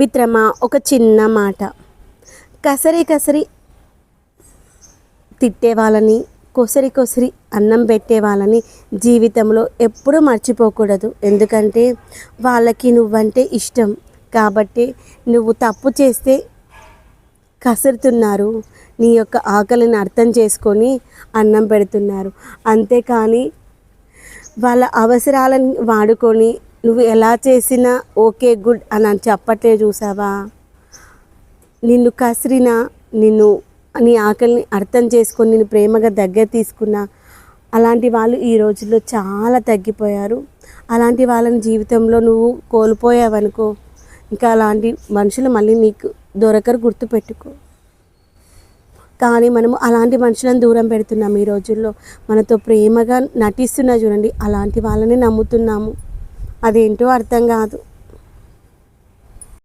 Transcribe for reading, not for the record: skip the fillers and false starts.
మిత్రమా, ఒక చిన్న మాట. కసరి కసరి తిట్టే వాళ్ళని, కొసరి కొసరి అన్నం పెట్టే వాళ్ళని జీవితంలో ఎప్పుడూ మర్చిపోకూడదు. ఎందుకంటే వాళ్ళకి నువ్వంటే ఇష్టం కాబట్టి నువ్వు తప్పు చేస్తే కసురుతున్నారు, నీ యొక్క ఆకలిని అర్థం చేసుకొని అన్నం పెడుతున్నారు. అంతేకాని వాళ్ళ అవసరాలను వాడుకొని నువ్వు ఎలా చేసినా ఓకే గుడ్ అని చెప్పట్లే. చూసావా, నిన్ను కసిరినా, నీ ఆకలిని అర్థం చేసుకొని నేను ప్రేమగా దగ్గర తీసుకున్నా అలాంటి వాళ్ళు ఈ రోజుల్లో చాలా తగ్గిపోయారు. అలాంటి వాళ్ళని జీవితంలో నువ్వు కోల్పోయావనుకో, ఇంకా అలాంటి మనుషులు మళ్ళీ నీకు దొరకరు, గుర్తుపెట్టుకో. కానీ మనము అలాంటి మనుషులను దూరం పెడుతున్నాము. ఈ రోజుల్లో మనతో ప్రేమగా నటిస్తున్నా చూడండి, అలాంటి వాళ్ళని నమ్ముతున్నాము. అదేంటో అర్థం కాదు.